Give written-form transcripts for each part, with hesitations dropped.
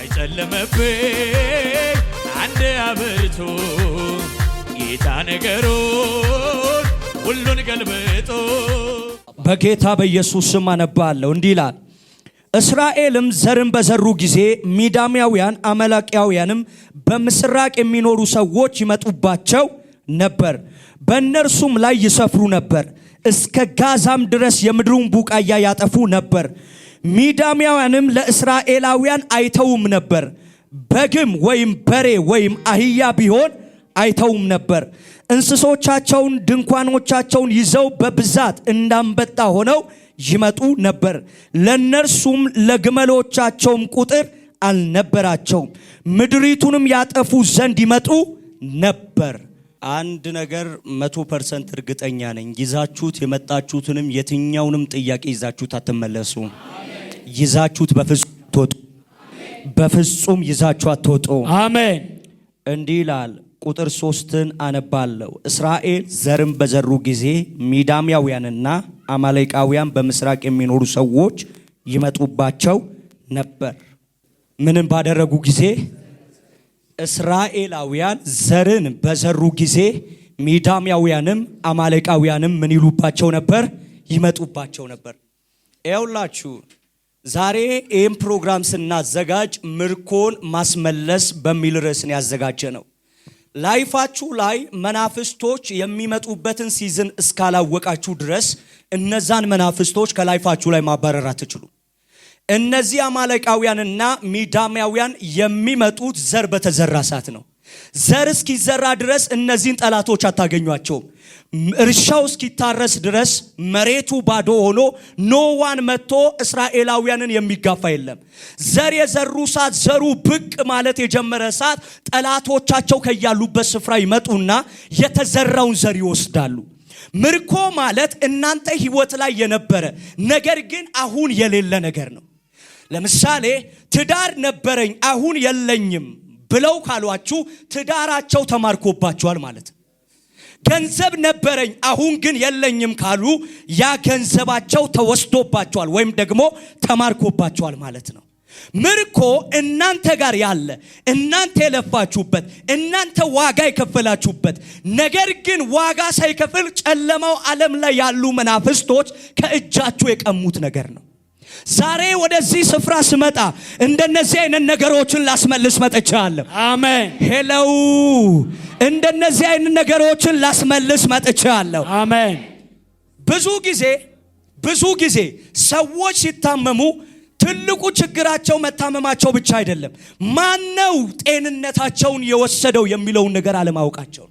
ሳይጨለመብኝ አንድ አብርቶ ጌታ ነገሩን ሁሉን ገልብጦ በጌታ በኢየሱስ ስም አነባለሁ። እንዲህ ይላል፣ እስራኤልም ዘርን በዘሩ ጊዜ ሚዳማውያን አማሌቃውያንም በምስራቅ የሚኖሩ ሰዎች ይመጡባቸው ነበር፣ በእነርሱም ላይ ይሰፍሩ ነበር፣ እስከ ጋዛም ድረስ የምድሩን ቡቃያ ያጠፉ ነበር። ሚዳማውያንም ለእስራኤላውያን አይተውም ነበር፣ በግም ወይም በሬ ወይም አህያ ቢሆን አይተውም ነበር። እንስሶቻቸውን ድንኳኖቻቸውን ይዘው በብዛት እንዳንበጣ ሆነው ይመጡ ነበር። ለነርሱም ለግመሎቻቸውም ቁጥር አልነበራቸውም፣ ምድሪቱንም ያጠፉ ዘንድ ይመጡ ነበር። አንድ ነገር 100% እርግጠኛ ነኝ፣ ይዛችሁት የመጣችሁትንም የትኛውንም ጥያቄ ይዛችሁት አትመለሱ። ይዛችሁት በፍጹም ይዛችሁ አትወጡ። አሜን። እንዲህ ይላል፣ ቁጥር 3ን አነባለሁ። እስራኤል ዘርን በዘሩ ጊዜ ሚዳማውያንና አማሌቃውያን በምስራቅ የሚኖሩ ሰዎች ይመጡባቸው ነበር። ምንም ባደረጉ ጊዜ? እስራኤላውያን ዘርን በዘሩ ጊዜ ሚዳማውያንም አማሌቃውያንም ምን ይሉባቸው ነበር? ይመጡባቸው ነበር። ይኸውላችሁ ዛሬ ይህን ፕሮግራም ስናዘጋጅ ምርኮን ማስመለስ በሚል ርዕስ ያዘጋጀ ነው። ላይፋችሁ ላይ መናፍስቶች የሚመጡበትን ሲዝን እስካላወቃችሁ ድረስ እነዛን መናፍስቶች ከላይፋችሁ ላይ ማባረር አትችሉም። እነዚህ አማሌቃውያንና ሚዳማውያን የሚመጡት ዘር በተዘራ ሰዓት ነው። ዘር እስኪዘራ ድረስ እነዚህን ጠላቶች አታገኟቸውም። እርሻው እስኪታረስ ድረስ መሬቱ ባዶ ሆኖ ኖዋን መጥቶ እስራኤላውያንን የሚጋፋ የለም። ዘር የዘሩ ሰዓት ዘሩ ብቅ ማለት የጀመረ ሰዓት ጠላቶቻቸው ከያሉበት ስፍራ ይመጡና የተዘራውን ዘር ይወስዳሉ። ምርኮ ማለት እናንተ ህይወት ላይ የነበረ ነገር ግን አሁን የሌለ ነገር ነው። ለምሳሌ ትዳር ነበረኝ አሁን የለኝም ብለው ካሏችሁ ትዳራቸው ተማርኮባቸዋል ማለት ነው። ገንዘብ ነበረኝ አሁን ግን የለኝም ካሉ ያ ገንዘባቸው ተወስዶባቸዋል ወይም ደግሞ ተማርኮባቸዋል ማለት ነው። ምርኮ እናንተ ጋር ያለ እናንተ የለፋችሁበት እናንተ ዋጋ የከፈላችሁበት ነገር ግን ዋጋ ሳይከፍል ጨለማው ዓለም ላይ ያሉ መናፍስቶች ከእጃችሁ የቀሙት ነገር ነው። ዛሬ ወደዚህ ስፍራ ስመጣ እንደነዚህ አይነት ነገሮችን ላስመልስ መጥቻለሁ። አሜን። ሄሎ፣ እንደነዚህ አይነት ነገሮችን ላስመልስ መጥቻለሁ። አሜን። ብዙ ጊዜ ሰዎች ሲታመሙ ትልቁ ችግራቸው መታመማቸው ብቻ አይደለም፣ ማነው ጤንነታቸውን የወሰደው የሚለውን ነገር አለማወቃቸው።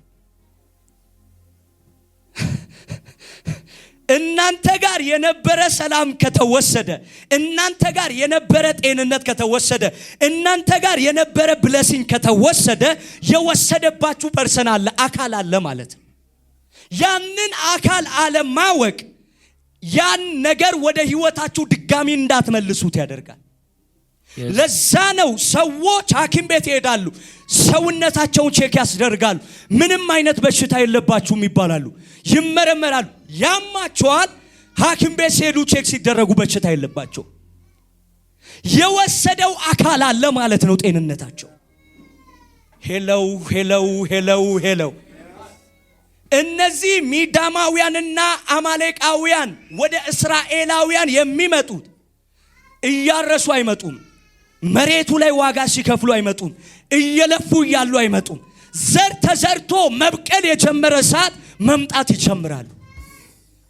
እናንተ ጋር የነበረ ሰላም ከተወሰደ፣ እናንተ ጋር የነበረ ጤንነት ከተወሰደ፣ እናንተ ጋር የነበረ ብለሲንግ ከተወሰደ የወሰደባችሁ ፐርሰን አለ፣ አካል አለ ማለት ነው። ያንን አካል አለማወቅ ያን ነገር ወደ ህይወታችሁ ድጋሚ እንዳትመልሱት ያደርጋል። ለዛ ነው ሰዎች ሐኪም ቤት ይሄዳሉ፣ ሰውነታቸውን ቼክ ያስደርጋሉ፣ ምንም አይነት በሽታ የለባችሁም ይባላሉ፣ ይመረመራሉ፣ ያማቸዋል። ሐኪም ቤት ሲሄዱ ቼክ ሲደረጉ በሽታ የለባቸው። የወሰደው አካል አለ ማለት ነው ጤንነታቸው። ሄሎ እነዚህ ሚዳማውያንና አማሌቃውያን ወደ እስራኤላውያን የሚመጡት እያረሱ አይመጡም። መሬቱ ላይ ዋጋ ሲከፍሉ አይመጡም። እየለፉ እያሉ አይመጡም። ዘር ተዘርቶ መብቀል የጀመረ ሰዓት መምጣት ይጀምራሉ።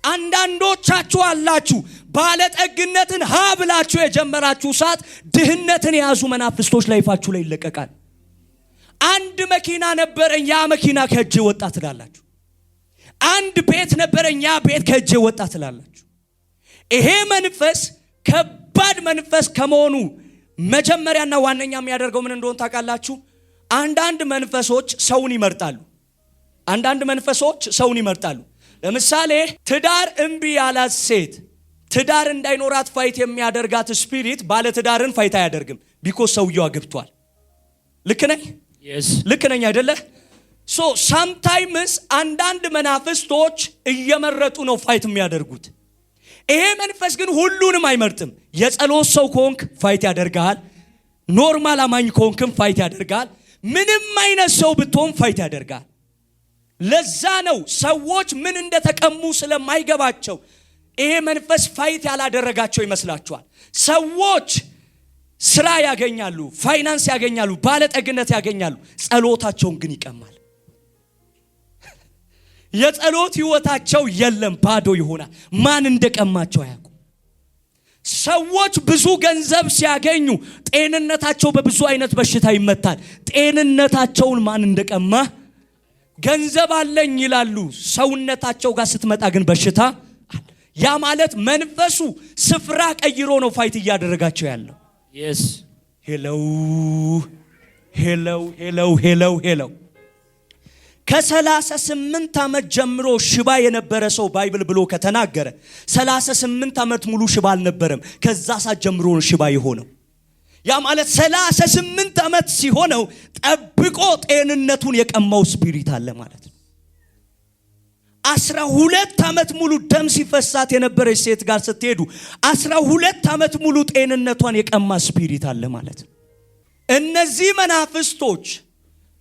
አንዳንዶቻችሁ አላችሁ ባለጠግነትን ብላችሁ የጀመራችሁ ሰዓት ድህነትን የያዙ መናፍስቶች ላይፋችሁ ላይ ይለቀቃል። አንድ መኪና ነበረኝ ያ መኪና ከእጄ ወጣ ትላላችሁ። አንድ ቤት ነበረኝ ያ ቤት ከእጄ ወጣ ትላላችሁ። ይሄ መንፈስ ከባድ መንፈስ ከመሆኑ መጀመሪያና ዋነኛ የሚያደርገው ምን እንደሆነ ታውቃላችሁ? አንዳንድ መንፈሶች ሰውን ይመርጣሉ። ለምሳሌ ትዳር እምቢ ያላት ሴት ትዳር እንዳይኖራት ፋይት የሚያደርጋት ስፒሪት ባለ ትዳርን ፋይት አያደርግም። ቢኮዝ ሰውየው አግብቷል። ልክ ነኝ አይደለ? ሶ ሳምታይምስ አንዳንድ መናፍስቶች እየመረጡ ነው ፋይት የሚያደርጉት። ይሄ መንፈስ ግን ሁሉንም አይመርጥም። የጸሎት ሰው ከሆንክ ፋይት ያደርጋል። ኖርማል አማኝ ከሆንክም ፋይት ያደርጋል። ምንም አይነት ሰው ብትሆን ፋይት ያደርጋል። ለዛ ነው ሰዎች ምን እንደተቀሙ ስለማይገባቸው ይሄ መንፈስ ፋይት ያላደረጋቸው ይመስላችኋል። ሰዎች ስራ ያገኛሉ፣ ፋይናንስ ያገኛሉ፣ ባለጠግነት ያገኛሉ፣ ጸሎታቸውን ግን ይቀማል። የጸሎት ህይወታቸው የለም፣ ባዶ ይሆናል። ማን እንደቀማቸው አያውቁ። ሰዎች ብዙ ገንዘብ ሲያገኙ ጤንነታቸው በብዙ አይነት በሽታ ይመታል። ጤንነታቸውን ማን እንደቀማ ገንዘብ አለኝ ይላሉ፣ ሰውነታቸው ጋር ስትመጣ ግን በሽታ አለ። ያ ማለት መንፈሱ ስፍራ ቀይሮ ነው ፋይት እያደረጋቸው ያለው። yes ሄሎ ከ38 ዓመት ጀምሮ ሽባ የነበረ ሰው ባይብል ብሎ ከተናገረ 38 ዓመት ሙሉ ሽባ አልነበረም። ከዛ ሰዓት ጀምሮ ነው ሽባ የሆነው። ያ ማለት 38 ዓመት ሲሆነው ጠብቆ ጤንነቱን የቀማው ስፒሪት አለ ማለት ነው። 12 ዓመት ሙሉ ደም ሲፈሳት የነበረች ሴት ጋር ስትሄዱ 12 ዓመት ሙሉ ጤንነቷን የቀማ ስፒሪት አለ ማለት ነው። እነዚህ መናፍስቶች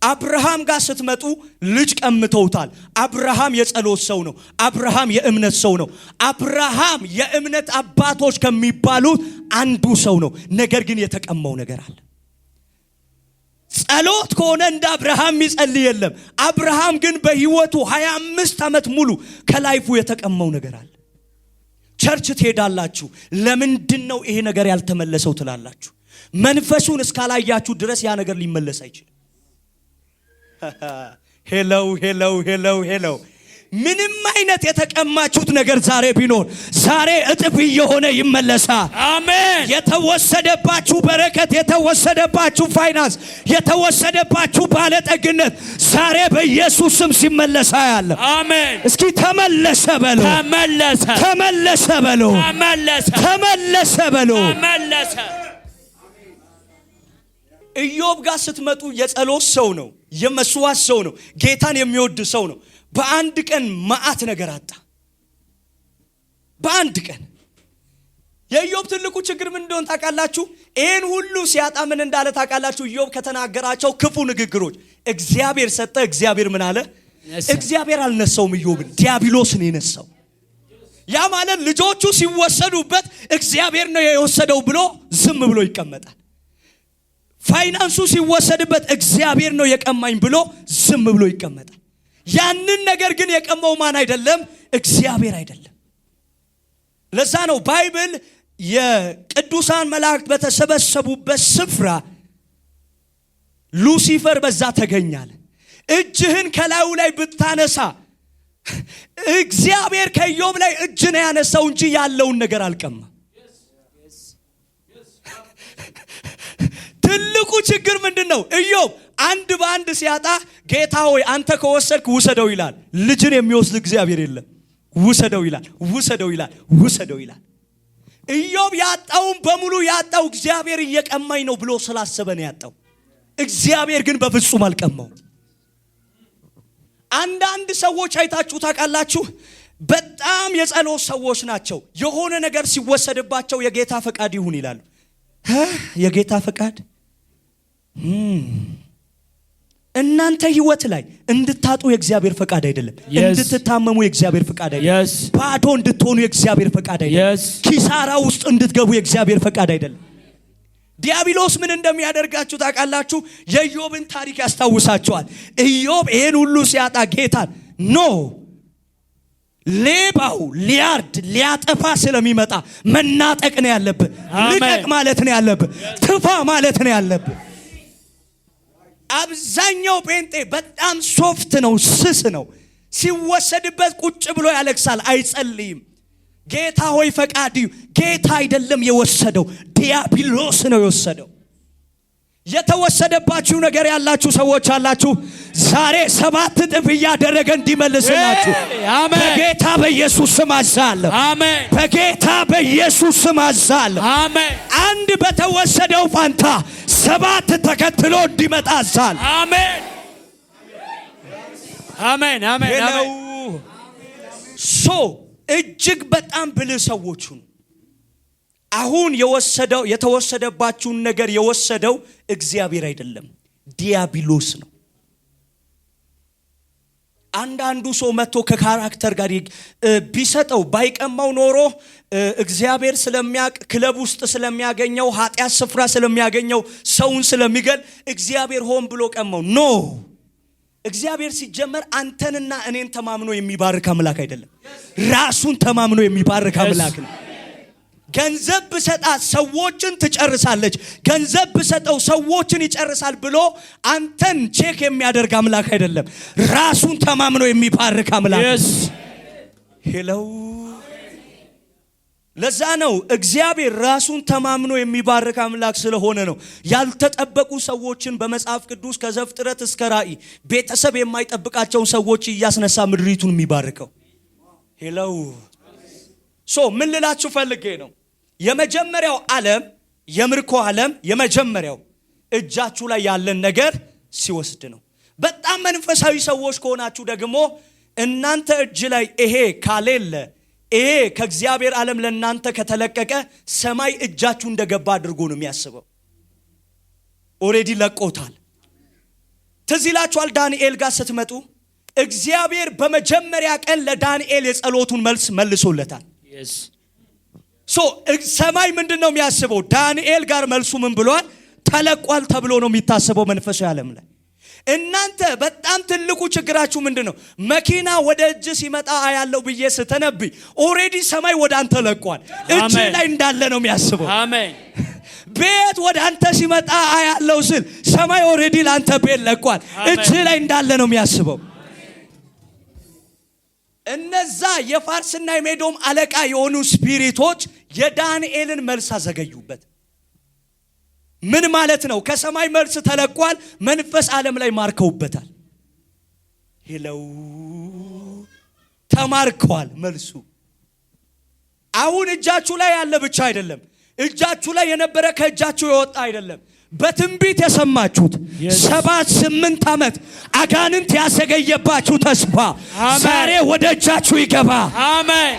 አብርሃም ጋር ስትመጡ ልጅ ቀምተውታል። አብርሃም የጸሎት ሰው ነው። አብርሃም የእምነት ሰው ነው። አብርሃም የእምነት አባቶች ከሚባሉት አንዱ ሰው ነው። ነገር ግን የተቀማው ነገር አለ። ጸሎት ከሆነ እንደ አብርሃም የሚጸልይ የለም። አብርሃም ግን በህይወቱ 25 ዓመት ሙሉ ከላይፉ የተቀማው ነገር አለ። ቸርች ትሄዳላችሁ፣ ለምንድነው ይሄ ነገር ያልተመለሰው ትላላችሁ። መንፈሱን እስካላያችሁ ድረስ ያ ነገር ሊመለስ አይችልም። ሄሎ ምንም አይነት የተቀማችሁት ነገር ዛሬ ቢኖር ዛሬ እጥፍ እየሆነ ይመለሳል። አሜን። የተወሰደባችሁ በረከት፣ የተወሰደባችሁ ፋይናንስ፣ የተወሰደባችሁ ባለጠግነት ዛሬ በኢየሱስ ስም ሲመለሳ ያለ። አሜን። እስኪ ተመለሰ በሉ። ተመለሰ በሉ። ተመለሰ በሉ። ኢዮብ ጋር ስትመጡ የጸሎት ሰው ነው፣ የመስዋዕት ሰው ነው፣ ጌታን የሚወድ ሰው ነው። በአንድ ቀን መዓት ነገር አጣ። በአንድ ቀን የኢዮብ ትልቁ ችግር ምን እንደሆነ ታውቃላችሁ? ይሄን ሁሉ ሲያጣ ምን እንዳለ ታውቃላችሁ? ኢዮብ ከተናገራቸው ክፉ ንግግሮች እግዚአብሔር ሰጠ፣ እግዚአብሔር ምን አለ? እግዚአብሔር አልነሳውም ኢዮብን፣ ዲያብሎስን የነሳው። ያ ማለት ልጆቹ ሲወሰዱበት እግዚአብሔር ነው የወሰደው ብሎ ዝም ብሎ ይቀመጣል። ፋይናንሱ ሲወሰድበት እግዚአብሔር ነው የቀማኝ ብሎ ዝም ብሎ ይቀመጣል። ያንን ነገር ግን የቀማው ማን አይደለም? እግዚአብሔር አይደለም። ለዛ ነው ባይብል የቅዱሳን መላእክት በተሰበሰቡበት ስፍራ ሉሲፈር በዛ ተገኛለ። እጅህን ከላዩ ላይ ብታነሳ እግዚአብሔር ከኢዮብ ላይ እጅ ነው ያነሳው እንጂ ያለውን ነገር አልቀማ። ትልቁ ችግር ምንድነው? ኢዮብ አንድ በአንድ ሲያጣ ጌታ ሆይ አንተ ከወሰድክ ውሰደው ይላል። ልጅን የሚወስድ እግዚአብሔር የለም። ውሰደው ይላል፣ ውሰደው ይላል። ኢዮብ ያጣውን በሙሉ ያጣው እግዚአብሔር እየቀማኝ ነው ብሎ ስላሰበ ነው ያጣው። እግዚአብሔር ግን በፍጹም አልቀማው። አንዳንድ ሰዎች አይታችሁ ታውቃላችሁ፣ በጣም የጸሎት ሰዎች ናቸው። የሆነ ነገር ሲወሰድባቸው የጌታ ፈቃድ ይሁን ይላሉ። የጌታ ፈቃድ እናንተ ህይወት ላይ እንድታጡ የእግዚአብሔር ፈቃድ አይደለም። እንድትታመሙ የእግዚአብሔር ፈቃድ አይደለም። ባዶ እንድትሆኑ የእግዚአብሔር ፈቃድ አይደለም። ኪሳራ ውስጥ እንድትገቡ የእግዚአብሔር ፈቃድ አይደለም። ዲያብሎስ ምን እንደሚያደርጋችሁ ታውቃላችሁ? የኢዮብን ታሪክ ያስታውሳቸዋል። ኢዮብ ይሄን ሁሉ ሲያጣ ጌታን ሌባው ሊያርድ ሊያጠፋ ስለሚመጣ መናጠቅ ነው ያለብህ። ልቀቅ ማለት ነው ያለብህ። ትፋ ማለት ነው ያለብህ። አብዛኛው ጴንጤ በጣም ሶፍት ነው፣ ስስ ነው። ሲወሰድበት ቁጭ ብሎ ያለቅሳል፣ አይጸልይም። ጌታ ሆይ ፈቃድ። ጌታ አይደለም የወሰደው፣ ዲያብሎስ ነው የወሰደው። የተወሰደባችሁ ነገር ያላችሁ ሰዎች አላችሁ። ዛሬ 7 እጥፍ እያደረገ እንዲመልስላችሁ በጌታ በኢየሱስ ስም አዛለሁ። አሜን። በጌታ በኢየሱስ ስም አዛለሁ። አሜን። አንድ በተወሰደው ፋንታ 7 ተከትሎ እንዲመጣ አዛለሁ። አሜን። አሜን። አሜን። እጅግ በጣም ብልህ ሰዎች ሁኑ። አሁን የተወሰደባችሁን ነገር የወሰደው እግዚአብሔር አይደለም፣ ዲያብሎስ ነው። አንዳንዱ ሰው መጥቶ ከካራክተር ጋር ቢሰጠው ባይቀማው ኖሮ እግዚአብሔር ስለሚያቅ ክለብ ውስጥ ስለሚያገኘው ኃጢአት ስፍራ ስለሚያገኘው ሰውን ስለሚገል እግዚአብሔር ሆን ብሎ ቀማው። ኖ እግዚአብሔር ሲጀመር አንተንና እኔን ተማምኖ የሚባርክ አምላክ አይደለም፣ ራሱን ተማምኖ የሚባርክ አምላክ ነው። ገንዘብ ብሰጣት ሰዎችን ትጨርሳለች፣ ገንዘብ ብሰጠው ሰዎችን ይጨርሳል ብሎ አንተን ቼክ የሚያደርግ አምላክ አይደለም፣ ራሱን ተማምኖ የሚባርክ አምላክ። ሄሎ ለዛ ነው እግዚአብሔር ራሱን ተማምኖ የሚባርክ አምላክ ስለሆነ ነው ያልተጠበቁ ሰዎችን በመጽሐፍ ቅዱስ ከዘፍጥረት እስከ ራእይ ቤተሰብ የማይጠብቃቸውን ሰዎች እያስነሳ ምድሪቱን የሚባርከው። ሄሎ ምን ልላችሁ ፈልጌ ነው? የመጀመሪያው ዓለም የምርኮ ዓለም የመጀመሪያው እጃችሁ ላይ ያለን ነገር ሲወስድ ነው። በጣም መንፈሳዊ ሰዎች ከሆናችሁ ደግሞ እናንተ እጅ ላይ ይሄ ካሌለ ይሄ ከእግዚአብሔር ዓለም ለእናንተ ከተለቀቀ ሰማይ እጃችሁ እንደገባ አድርጎ ነው የሚያስበው። ኦሬዲ ለቆታል። ትዝ ይላችኋል ዳንኤል ጋር ስትመጡ እግዚአብሔር በመጀመሪያ ቀን ለዳንኤል የጸሎቱን መልስ መልሶለታል። ሰማይ ምንድነው የሚያስበው? ዳንኤል ጋር መልሱ ምን ብሏል? ተለቋል ተብሎ ነው የሚታሰበው መንፈሳዊ ዓለም ላይ። እናንተ በጣም ትልቁ ችግራችሁ ምንድነው? መኪና ወደ እጅ ሲመጣ አያለው ብዬ ስተነብይ ኦሬዲ ሰማይ ወደ አንተ ለቋል፣ እጅ ላይ እንዳለ ነው የሚያስበው። አሜን። ቤት ወደ አንተ ሲመጣ አያለው ስል ሰማይ ኦሬዲ ላንተ ቤት ለቋል፣ እጅ ላይ እንዳለ ነው የሚያስበው። እነዛ የፋርስና የሜዶም አለቃ የሆኑ ስፒሪቶች የዳንኤልን መልስ አዘገዩበት። ምን ማለት ነው? ከሰማይ መልስ ተለቋል፣ መንፈስ ዓለም ላይ ማርከውበታል። ሄለው ተማርከዋል። መልሱ አሁን እጃችሁ ላይ ያለ ብቻ አይደለም፣ እጃችሁ ላይ የነበረ ከእጃችሁ የወጣ አይደለም። በትንቢት የሰማችሁት 7-8 ዓመት አጋንንት ያሰገየባችሁ ተስፋ ዛሬ ወደ እጃችሁ ይገባ። አሜን።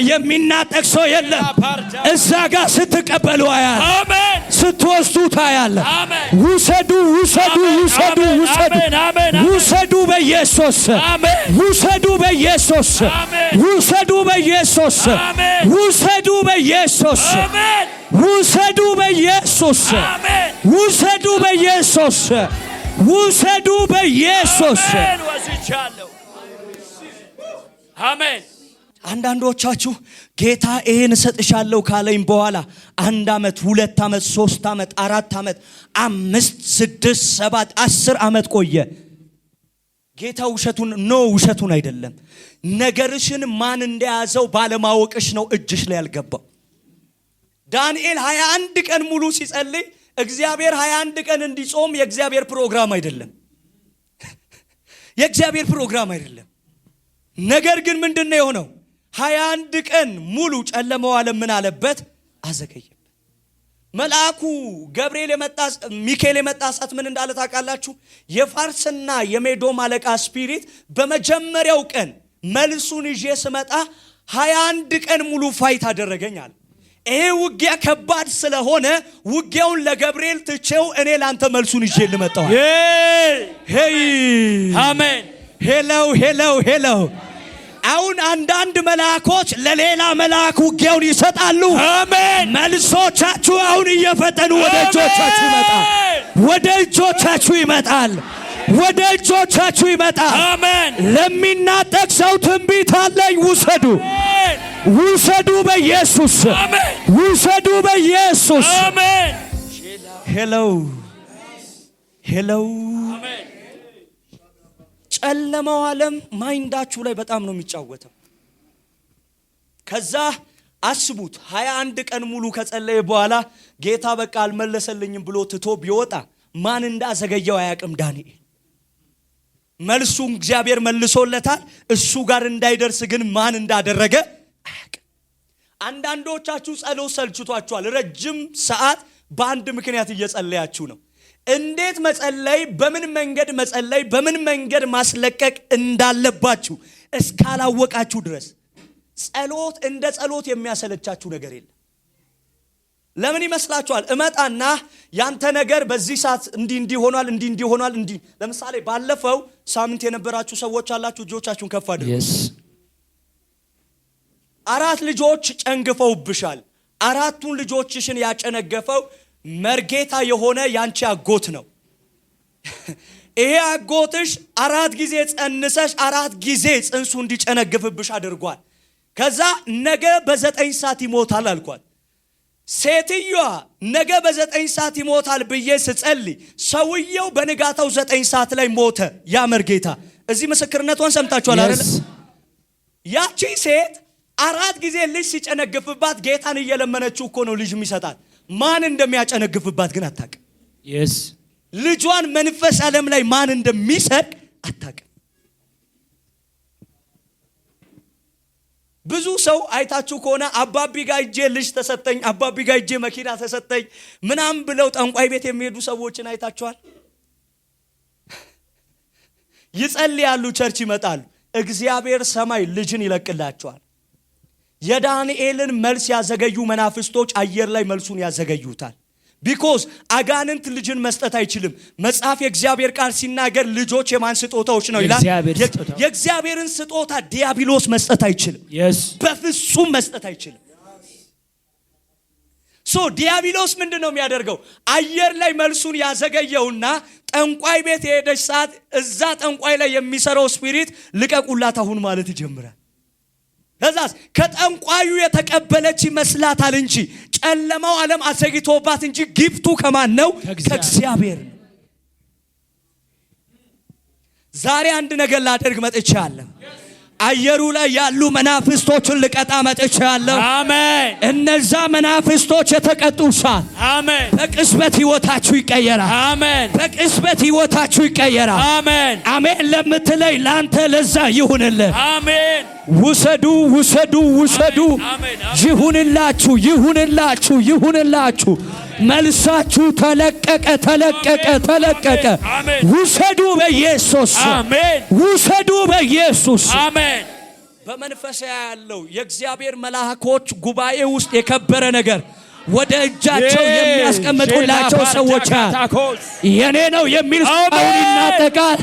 የሚናጠቅ ሰው የለም። እዛ ጋር ስትቀበሉ አያለ፣ አሜን። ስትወስዱት አያለ። ውሰዱ ውሰዱ ውሰዱ ውሰዱ ውሰዱ በኢየሱስ ውሰዱ በኢየሱስ ውሰዱ በኢየሱስ ውሰዱ በኢየሱስ ውሰዱ በኢየሱስ ውሰዱ በኢየሱስ ውሰዱ በኢየሱስ። አሜን። አንዳንዶቻችሁ ጌታ ይሄን እሰጥሻለሁ ካለኝ በኋላ 1 ዓመት 2 ዓመት 3 ዓመት 4 ዓመት 5 6 7 10 ዓመት ቆየ። ጌታ ውሸቱን አይደለም፣ ነገርሽን ማን እንደያዘው ባለማወቅሽ ነው እጅሽ ላይ ያልገባው። ዳንኤል 21 ቀን ሙሉ ሲጸልይ እግዚአብሔር 21 ቀን እንዲጾም የእግዚአብሔር ፕሮግራም አይደለም፣ የእግዚአብሔር ፕሮግራም አይደለም። ነገር ግን ምንድነው የሆነው? 21 ቀን ሙሉ ጨለማው ዓለም ምን አለበት? አዘገየበት። መልአኩ ገብርኤል ሚካኤል የመጣ ሰዓት ምን እንዳለ ታውቃላችሁ? የፋርስና የሜዶም አለቃ ስፒሪት በመጀመሪያው ቀን መልሱን ይዤ ስመጣ 21 ቀን ሙሉ ፋይት አደረገኝ አለ። ይሄ ውጊያ ከባድ ስለሆነ ውጊያውን ለገብርኤል ትቼው እኔ ላንተ መልሱን ይዤ ልመጣው። ሄይ አሜን። ሄሎ አሁን አንዳንድ መልአኮች ለሌላ መልአክ ውጊያውን ይሰጣሉ። አሜን። መልሶቻችሁ አሁን እየፈጠኑ ወደ እጆቻችሁ ይመጣል፣ ወደ እጆቻችሁ ይመጣል፣ ወደ እጆቻችሁ ይመጣል። አሜን። ለሚናጠቅ ሰው ትንቢት አለኝ። ውሰዱ ውሰዱ በኢየሱስ አሜን። ውሰዱ በኢየሱስ አሜን። ሄሎ አሜን። ጨለማው ዓለም ማይንዳችሁ ላይ በጣም ነው የሚጫወተው። ከዛ አስቡት 21 ቀን ሙሉ ከጸለየ በኋላ ጌታ በቃ አልመለሰልኝም ብሎ ትቶ ቢወጣ ማን እንዳዘገየው አያውቅም ዳንኤል። መልሱን እግዚአብሔር መልሶለታል። እሱ ጋር እንዳይደርስ ግን ማን እንዳደረገ አያውቅም። አንዳንዶቻችሁ ጸሎት ሰልችቷችኋል። ረጅም ሰዓት በአንድ ምክንያት እየጸለያችሁ ነው። እንዴት መጸለይ፣ በምን መንገድ መጸለይ፣ በምን መንገድ ማስለቀቅ እንዳለባችሁ እስካላወቃችሁ ድረስ ጸሎት እንደ ጸሎት የሚያሰለቻችሁ ነገር የለም። ለምን ይመስላችኋል? እመጣና ያንተ ነገር በዚህ ሰዓት እንዲህ ሆኗል፣ እንዲህ ሆኗል። ለምሳሌ ባለፈው ሳምንት የነበራችሁ ሰዎች አላችሁ፣ እጆቻችሁን ከፍ አድርጉ። 4 ልጆች ጨንግፈውብሻል። 4ቱን ልጆችሽን ያጨነገፈው መርጌታ የሆነ ያንቺ አጎት ነው። ይሄ አጎትሽ 4 ጊዜ ጸንሰሽ 4 ጊዜ ጽንሱ እንዲጨነግፍብሽ አድርጓል። ከዛ ነገ በ9 ሰዓት ይሞታል አልኳት። ሴትዮዋ ነገ በ9 ሰዓት ይሞታል ብዬ ስጸልይ ሰውየው በንጋታው 9 ሰዓት ላይ ሞተ። ያ መርጌታ እዚህ ምስክርነቷን ሰምታችኋል አይደል? ያቺ ሴት 4 ጊዜ ልጅ ሲጨነግፍባት ጌታን እየለመነችው እኮ ነው ልጅ የሚሰጣት። ማን እንደሚያጨነግፍባት ግን አታውቅም። ልጇን መንፈስ ዓለም ላይ ማን እንደሚሰርቅ አታውቅም። ብዙ ሰው አይታችሁ ከሆነ አባቢ ጋር ሂጄ ልጅ ተሰጠኝ፣ አባቢ ጋር ሂጄ መኪና ተሰጠኝ ምናምን ብለው ጠንቋይ ቤት የሚሄዱ ሰዎችን አይታችኋል? ይጸልያሉ፣ ቸርች ይመጣሉ፣ እግዚአብሔር ሰማይ ልጅን ይለቅላቸዋል። የዳንኤልን መልስ ያዘገዩ መናፍስቶች አየር ላይ መልሱን ያዘገዩታል። ቢኮዝ አጋንንት ልጅን መስጠት አይችልም። መጽሐፍ የእግዚአብሔር ቃል ሲናገር ልጆች የማን ስጦታዎች ነው ይላል? የእግዚአብሔርን ስጦታ ዲያብሎስ መስጠት አይችልም። በፍጹም መስጠት አይችልም። ዲያብሎስ ምንድነው የሚያደርገው? አየር ላይ መልሱን ያዘገየውና ጠንቋይ ቤት የሄደች ሰዓት እዛ ጠንቋይ ላይ የሚሰራው ስፒሪት ልቀቁላት አሁን ማለት ይጀምራል። ከዛስ ከጠንቋዩ የተቀበለች ይመስላታል እንጂ ጨለማው ዓለም አዘግቶባት እንጂ ጊፍቱ ከማን ነው? ከእግዚአብሔር ነው። ዛሬ አንድ ነገር ላደርግ መጥቻለሁ። አየሩ ላይ ያሉ መናፍስቶችን ልቀጣ መጥቻለሁ። አሜን። እነዛ መናፍስቶች የተቀጡ ሰዓት አሜን፣ በቅጽበት ህይወታችሁ ይቀየራል። አሜን። በቅጽበት ህይወታችሁ ይቀየራል። አሜን። አሜን ለምትለይ ላንተ ለዛ ይሁንልህ። አሜን። ውሰዱ ውሰዱ ውሰዱ። ይሁንላችሁ ይሁንላችሁ ይሁንላችሁ። መልሳችሁ ተለቀቀ ተለቀቀ ተለቀቀ። ውሰዱ በኢየሱስ አሜን። ውሰዱ በኢየሱስ አሜን። በመንፈስ ያለው የእግዚአብሔር መላእክቶች ጉባኤ ውስጥ የከበረ ነገር ወደ እጃቸው የሚያስቀምጡላቸው ሰዎች የኔ ነው የሚል አሁን ይናጠቃል።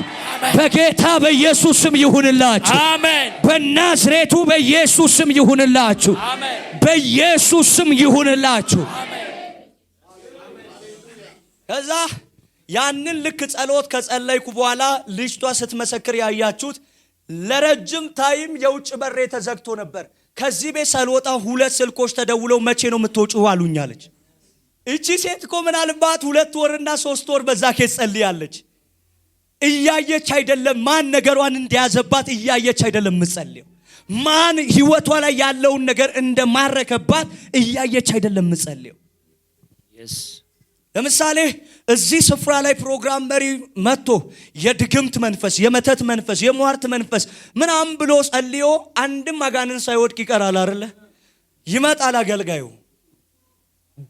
በጌታ በኢየሱስ ስም ይሁንላችሁ። አሜን። በናዝሬቱ በኢየሱስ ስም ይሁንላችሁ። አሜን። በኢየሱስ ስም ይሁንላችሁ። ከዛ ያንን ልክ ጸሎት ከጸለይኩ በኋላ ልጅቷ ስትመሰክር ያያችሁት ለረጅም ታይም የውጭ በር ተዘግቶ ነበር። ከዚህ ቤት ሳልወጣ 2 ስልኮች ተደውለው መቼ ነው የምትወጪው አሉኛለች። እቺ ሴት እኮ ምናልባት 2 ወርና 3 ወር በዛ ኬስ ጸልያለች። እያየች አይደለም ማን ነገሯን እንደያዘባት፣ እያየች አይደለም የምጸልየው ማን ህይወቷ ላይ ያለውን ነገር እንደማረከባት፣ እያየች አይደለም የምጸልየው። ለምሳሌ እዚህ ስፍራ ላይ ፕሮግራም መሪ መጥቶ የድግምት መንፈስ፣ የመተት መንፈስ፣ የሟርት መንፈስ ምናምን ብሎ ጸልዮ አንድም አጋንን ሳይወድቅ ይቀራል አይደለ? ይመጣል አገልጋዩ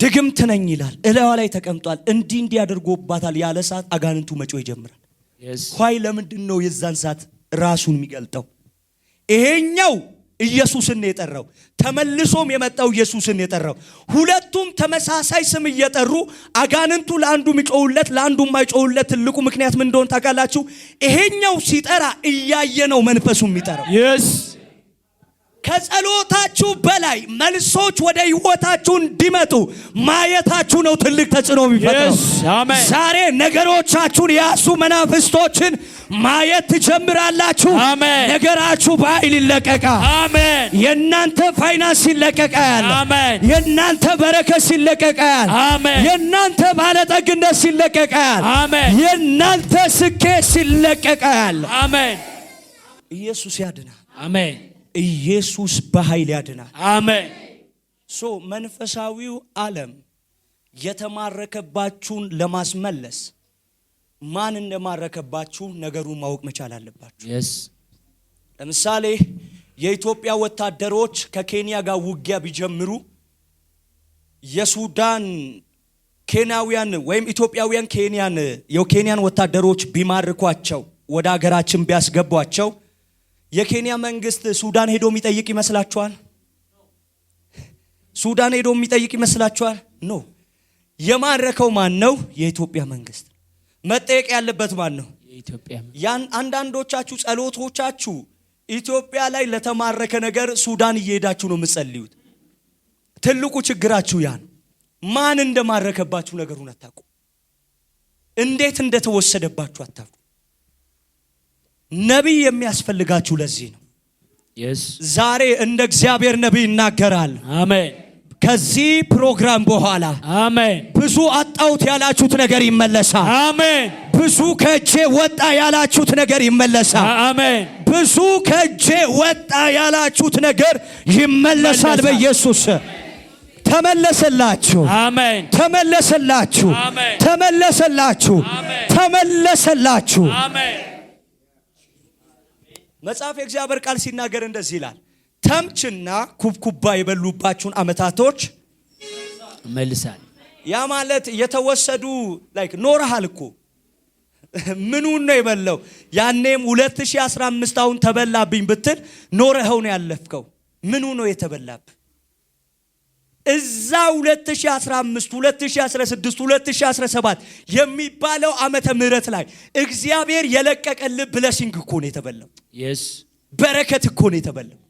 ድግምት ነኝ ይላል፣ እላዋ ላይ ተቀምጧል፣ እንዲህ አድርጎባታል ያለ ሰዓት አጋንንቱ መጮህ ይጀምራል። ኋይ ለምንድን ነው የዛን ሰዓት ራሱን የሚገልጠው? ይሄኛው ኢየሱስን የጠራው ተመልሶም የመጣው ኢየሱስን የጠራው ሁለቱም ተመሳሳይ ስም እየጠሩ አጋንንቱ ለአንዱ የሚጮውለት ለአንዱ የማይጮውለት ትልቁ ምክንያት ምን እንደሆነ ታውቃላችሁ? ይሄኛው ሲጠራ እያየ ነው መንፈሱ የሚጠራው። ከጸሎታችሁ በላይ መልሶች ወደ ህይወታችሁ እንዲመጡ ማየታችሁ ነው ትልቅ ተጽዕኖ የሚፈጥረው። ዛሬ ነገሮቻችሁን ያሱ መናፍስቶችን ማየት ትጀምራላችሁ። ነገራችሁ በኃይል ይለቀቃል። አሜን። የናንተ ፋይናንስ ይለቀቃል። አሜን። የናንተ በረከት ይለቀቃል። አሜን። የናንተ ባለጠግነት ይለቀቃል። አሜን። የናንተ ስኬት ይለቀቃል። አሜን። ኢየሱስ ያድናል። አሜን። ኢየሱስ በኃይል ያድናል። አሜን። መንፈሳዊው ዓለም የተማረከባችሁን ለማስመለስ ማን እንደማረከባችሁ ነገሩን ማወቅ መቻል አለባችሁ። ለምሳሌ የኢትዮጵያ ወታደሮች ከኬንያ ጋር ውጊያ ቢጀምሩ የሱዳን ኬንያውያን ወይም ኢትዮጵያውያን የኬንያን ወታደሮች ቢማርኳቸው ወደ ሀገራችን ቢያስገቧቸው የኬንያ መንግስት ሱዳን ሄዶ የሚጠይቅ ይመስላችኋል? ሱዳን ሄዶ የሚጠይቅ ይመስላችኋል? ኖ የማረከው ማን ነው? የኢትዮጵያ መንግስት። መጠየቅ ያለበት ማን ነው? የኢትዮጵያ። ያን አንዳንዶቻችሁ ጸሎቶቻችሁ ኢትዮጵያ ላይ ለተማረከ ነገር ሱዳን እየሄዳችሁ ነው የምትጸልዩት። ትልቁ ችግራችሁ ያን ማን እንደማረከባችሁ ነገሩን አታውቁ። እንዴት እንደተወሰደባችሁ አታውቁ። ነብይ የሚያስፈልጋችሁ ለዚህ ነው። ዛሬ እንደ እግዚአብሔር ነብይ ይናገራል። አሜን። ከዚህ ፕሮግራም በኋላ አሜን ብዙ አጣውት ያላችሁት ነገር ይመለሳል። አሜን። ብዙ ከእጄ ወጣ ያላችሁት ነገር ይመለሳል። አሜን። ብዙ ከእጄ ወጣ ያላችሁት ነገር ይመለሳል። በኢየሱስ ተመለሰላችሁ። አሜን። ተመለሰላችሁ። አሜን። ተመለሰላችሁ። ተመለሰላችሁ። አሜን። መጽሐፍ የእግዚአብሔር ቃል ሲናገር እንደዚህ ይላል፣ ተምችና ኩብኩባ የበሉባችሁን አመታቶች መልሳል። ያ ማለት የተወሰዱ ላይክ ኖርሃል እኮ ምኑን ነው የበለው? ያኔም 2015 አሁን ተበላብኝ ብትል ኖርኸው ነው ያለፍከው። ምኑ ነው የተበላብ? እዛ 2015 2016 2017 የሚባለው ዓመተ ምህረት ላይ እግዚአብሔር የለቀቀልህ ብለሲንግ እኮ ነው የተበላው። በረከት እኮ ነው የተበላው።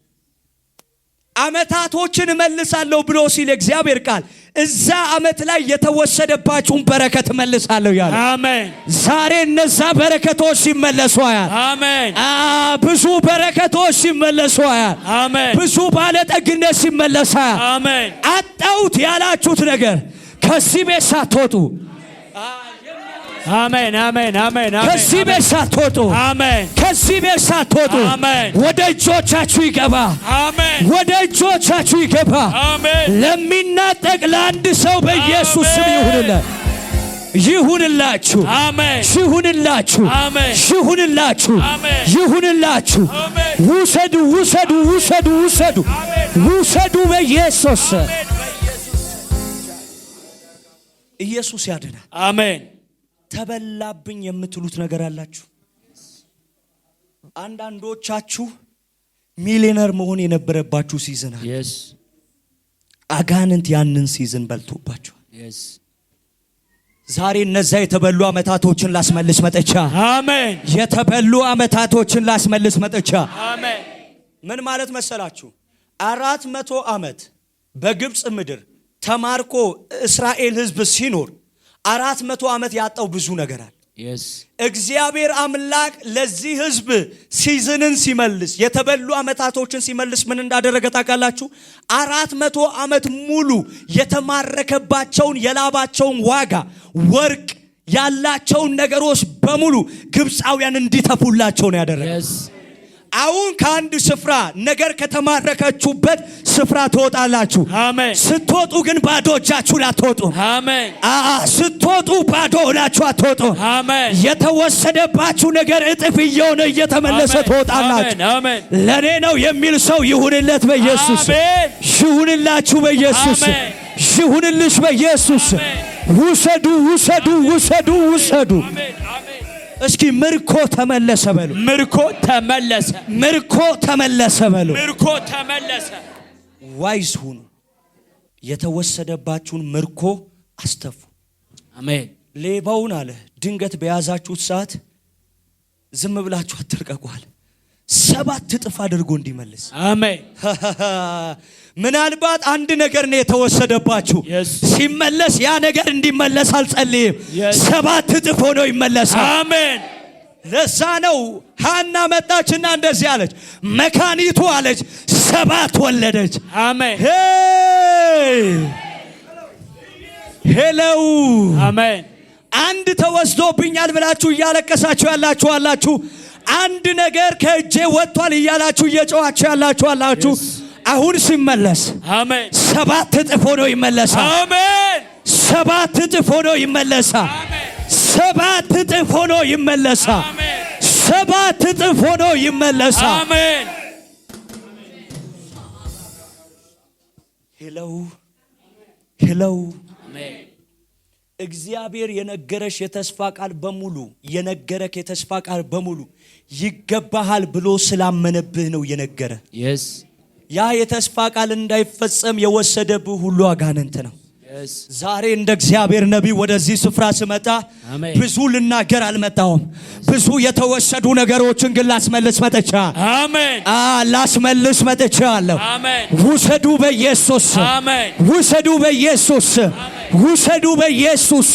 አመታቶችን መልሳለሁ ብሎ ሲል እግዚአብሔር ቃል እዛ አመት ላይ የተወሰደባችሁን በረከት መልሳለሁ ያለ። አሜን። ዛሬ እነዛ በረከቶች ሲመለሱ አያል። አሜን። ብዙ በረከቶች ሲመለሱ አያል። አሜን። ብዙ ባለጠግነት ሲመለስ አያል። አሜን። አጣውት ያላችሁት ነገር ከዚህ ቤት ሳትወጡ አሜን አሜን አሜን አሜን ከዚህ ቤት ሳትወጡ አሜን ከዚህ ቤት ሳትወጡ አሜን ወደ እጆቻችሁ ይገባ። አሜን ወደ እጆቻችሁ ይገባ። አሜን። ለሚናጠቅ ለአንድ ሰው በኢየሱስ ስም ይሁንላችሁ። አሜን። ይሁንላችሁ። አሜን። ይሁንላችሁ። አሜን። ይሁንላችሁ። አሜን። ውሰዱ ውሰዱ ውሰዱ ውሰዱ ውሰዱ በኢየሱስ ኢየሱስ ያድናል። አሜን። ተበላብኝ የምትሉት ነገር አላችሁ። አንዳንዶቻችሁ ሚሊዮነር መሆን የነበረባችሁ ሲዝን አለ። አጋንንት ያንን ሲዝን በልቶባችኋል። ዛሬ እነዛ የተበሉ አመታቶችን ላስመልስ መጥቻ። አሜን። የተበሉ አመታቶችን ላስመልስ መጥቻ። አሜን። ምን ማለት መሰላችሁ? 400 ዓመት በግብጽ ምድር ተማርኮ እስራኤል ህዝብ ሲኖር 400 ዓመት ያጣው ብዙ ነገር አለ። እግዚአብሔር አምላክ ለዚህ ህዝብ ሲዝንን ሲመልስ የተበሉ አመታቶችን ሲመልስ ምን እንዳደረገ ታውቃላችሁ? 400 ዓመት ሙሉ የተማረከባቸውን የላባቸውን ዋጋ ወርቅ ያላቸውን ነገሮች በሙሉ ግብፃውያን እንዲተፉላቸው ነው ያደረገው። አሁን ከአንድ ስፍራ ነገር ከተማረከችሁበት ስፍራ ትወጣላችሁ። አሜን። ስትወጡ ግን ባዶ እጃችሁ ላትወጡ። አሜን። ስትወጡ ባዶ ሆናችሁ አትወጡ። አሜን። የተወሰደባችሁ ነገር እጥፍ እየሆነ እየተመለሰ ትወጣላችሁ። አሜን። ለኔ ነው የሚል ሰው ይሁንለት በኢየሱስ። አሜን። ይሁንላችሁ በኢየሱስ። ይሁንልሽ በኢየሱስ። ውሰዱ ውሰዱ ውሰዱ ውሰዱ። እስኪ ምርኮ ተመለሰ በሉ። ምርኮ ተመለሰ። ምርኮ ተመለሰ በሉ። ምርኮ ተመለሰ። ዋይዝ ሁኑ። የተወሰደባችሁን ምርኮ አስተፉ። አሜን። ሌባውን አለ ድንገት በያዛችሁት ሰዓት ዝም ብላችሁ አትልቀቁ። 7 እጥፍ አድርጎ እንዲመልስ። አሜን። ምናልባት አንድ ነገር ነው የተወሰደባችሁ። ሲመለስ ያ ነገር እንዲመለስ አልጸልይም። 7 እጥፍ ሆኖ ይመለሳል። አሜን። ለዛ ነው ሃና መጣችና እንደዚህ አለች፣ መካኒቱ አለች 7 ወለደች። አሜን። ሄሎ አሜን። አንድ ተወስዶብኛል ብላችሁ እያለቀሳችሁ ያላችሁ አላችሁ። አንድ ነገር ከእጄ ወጥቷል እያላችሁ እየጮኻችሁ ያላችሁ አላችሁ። አሁን ሲመለስ አሜን 7 እጥፍ ሆኖ ይመለሳል። አሜን። 7 እጥፍ ሆኖ ይመለሳል። 7 እጥፍ ሆኖ ይመለሳል። 7 እጥፍ ሆኖ ይመለሳል። አሜን። ሄሎ ሄሎ። አሜን። እግዚአብሔር የነገረሽ የተስፋ ቃል በሙሉ የነገረክ የተስፋ ቃል በሙሉ ይገባሃል ብሎ ስላመነብህ ነው የነገረ። ያ የተስፋ ቃል እንዳይፈጸም የወሰደብህ ሁሉ አጋንንት ነው። ዛሬ እንደ እግዚአብሔር ነቢይ ወደዚህ ስፍራ ስመጣ ብዙ ልናገር አልመጣሁም። ብዙ የተወሰዱ ነገሮችን ግን ላስመልስ መጥቻለሁ። አሜን። ላስመልስ መጥቻለሁ። ውሰዱ በኢየሱስ፣ ውሰዱ በኢየሱስ፣ ውሰዱ በኢየሱስ፣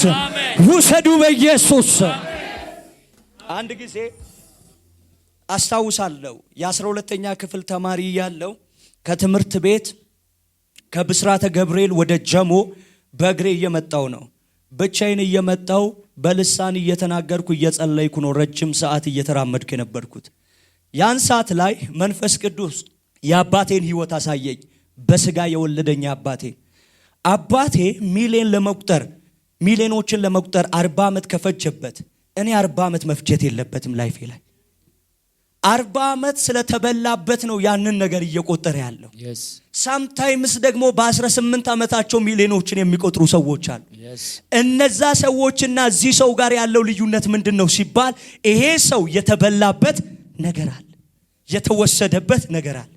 ውሰዱ በኢየሱስ። አንድ ጊዜ አስታውሳለሁ የ12ኛ ክፍል ተማሪ ያለው ከትምህርት ቤት ከብስራተ ገብርኤል ወደ ጀሞ በእግሬ እየመጣው ነው። ብቻዬን እየመጣው በልሳን እየተናገርኩ እየጸለይኩ ነው። ረጅም ሰዓት እየተራመድኩ የነበርኩት ያን ሰዓት ላይ መንፈስ ቅዱስ የአባቴን ሕይወት አሳየኝ። በስጋ የወለደኝ አባቴ ሚሊዮኖችን ለመቁጠር 40 ዓመት ከፈጀበት እኔ 40 ዓመት መፍጀት የለበትም ላይፌ ላይ 40 ዓመት ስለተበላበት ነው ያንን ነገር እየቆጠረ ያለው። ሳምታይምስ ደግሞ በ18 ዓመታቸው ሚሊዮኖችን የሚቆጥሩ ሰዎች አሉ። እነዛ ሰዎችና እዚህ ሰው ጋር ያለው ልዩነት ምንድነው ሲባል ይሄ ሰው የተበላበት ነገር አለ፣ የተወሰደበት ነገር አለ።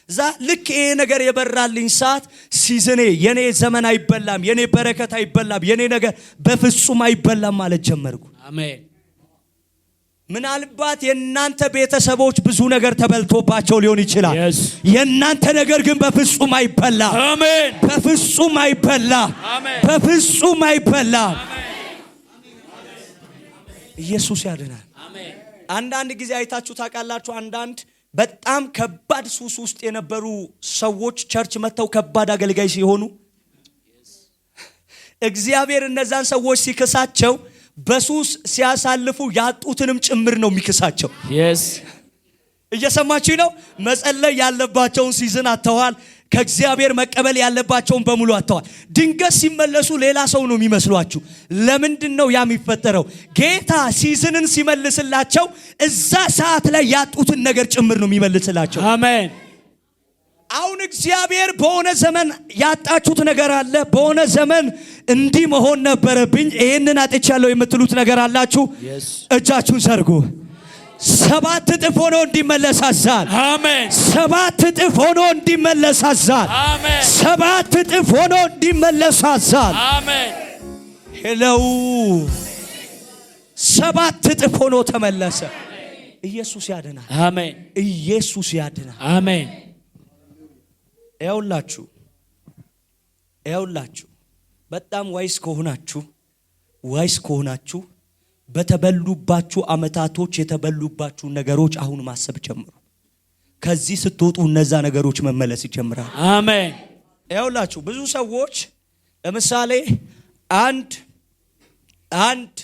ዛ ልክ ይሄ ነገር የበራልኝ ሰዓት ሲዝኔ የኔ ዘመን አይበላም፣ የኔ በረከት አይበላም፣ የኔ ነገር በፍጹም አይበላም ማለት ጀመርኩ። አሜን። ምናልባት የናንተ ቤተሰቦች ብዙ ነገር ተበልቶባቸው ሊሆን ይችላል። የናንተ ነገር ግን በፍጹም አይበላ። አሜን። በፍጹም አይበላ። አሜን። በፍጹም አይበላ። ኢየሱስ ያድናል። አሜን። አንዳንድ ጊዜ አይታችሁ ታውቃላችሁ። አንዳንድ በጣም ከባድ ሱስ ውስጥ የነበሩ ሰዎች ቸርች መተው ከባድ አገልጋይ ሲሆኑ እግዚአብሔር እነዛን ሰዎች ሲከሳቸው በሱስ ሲያሳልፉ ያጡትንም ጭምር ነው የሚከሳቸው። እየሰማችሁ ነው። መጸለይ ያለባቸውን ሲዝን አጥተዋል። ከእግዚአብሔር መቀበል ያለባቸውን በሙሉ አጥተዋል። ድንገት ሲመለሱ ሌላ ሰው ነው የሚመስሏችሁ። ለምንድነው ያ የሚፈጠረው? ጌታ ሲዝንን ሲመልስላቸው እዛ ሰዓት ላይ ያጡትን ነገር ጭምር ነው የሚመልስላቸው። አሜን። አሁን እግዚአብሔር በሆነ ዘመን ያጣችሁት ነገር አለ። በሆነ ዘመን እንዲህ መሆን ነበረብኝ ይሄንን አጥቻለሁ የምትሉት ነገር አላችሁ። እጃችሁን ዘርጉ። 7 እጥፍ ሆኖ እንዲመለስ አዛል። አሜን። 7 እጥፍ ሆኖ እንዲመለስ አዛል። አሜን። 7 እጥፍ ሆኖ እንዲመለስ አዛል። አሜን። ሄሎ 7 እጥፍ ሆኖ ተመለሰ። ኢየሱስ ያድናል። አሜን። ኢየሱስ ያድናል። አሜን። ያውላችሁ በጣም ዋይስ ከሆናችሁ በተበሉባችሁ አመታቶች የተበሉባችሁ ነገሮች አሁን ማሰብ ጀምሩ። ከዚህ ስትወጡ እነዛ ነገሮች መመለስ ይጀምራል። አሜን። ያውላችሁ ብዙ ሰዎች ለምሳሌ አንድ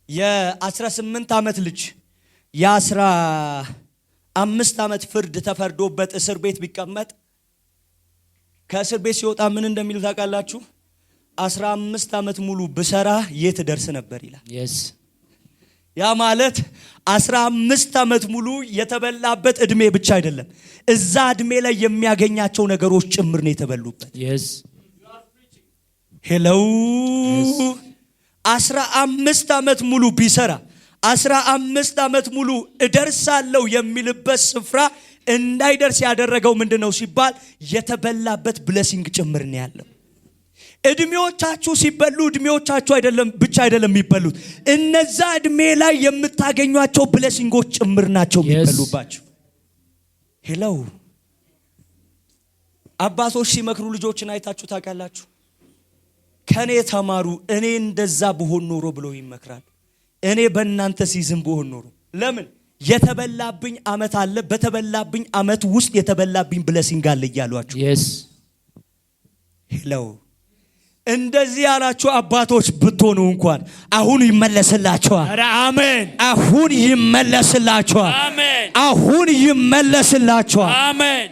የ18 ዓመት ልጅ የ15 ዓመት ፍርድ ተፈርዶበት እስር ቤት ቢቀመጥ ከእስር ቤት ሲወጣ ምን እንደሚሉ ታውቃላችሁ? 15 ዓመት ሙሉ ብሰራ የት ደርስ ነበር ይላል። ያ ማለት 15 ዓመት ሙሉ የተበላበት እድሜ ብቻ አይደለም፣ እዛ እድሜ ላይ የሚያገኛቸው ነገሮች ጭምር ነው የተበሉበት። ሄሎ 15 ዓመት ሙሉ ቢሰራ 15 ዓመት ሙሉ እደርሳለሁ የሚልበት ስፍራ እንዳይደርስ ያደረገው ምንድነው ሲባል የተበላበት ብሌሲንግ ጭምር ነው ያለው። እድሜዎቻችሁ ሲበሉ እድሜዎቻችሁ ብቻ አይደለም የሚበሉት፣ እነዛ እድሜ ላይ የምታገኟቸው ብሌሲንጎች ጭምር ናቸው የሚበሉባችሁ። ሄሎ አባቶች ሲመክሩ ልጆችን አይታችሁ ታውቃላችሁ? ከኔ ተማሩ እኔ እንደዛ ብሆን ኖሮ ብለው ይመክራሉ። እኔ በእናንተ ሲዝም ብሆን ኖሮ። ለምን የተበላብኝ አመት አለ፣ በተበላብኝ አመት ውስጥ የተበላብኝ ብሌሲንግ አለ እያሏችሁ። ሄሎ እንደዚህ ያላችሁ አባቶች ብትሆኑ እንኳን አሁን ይመለስላችኋል። አሜን። አሁን ይመለስላችኋል። አሜን። አሁን ይመለስላችኋል። አሜን።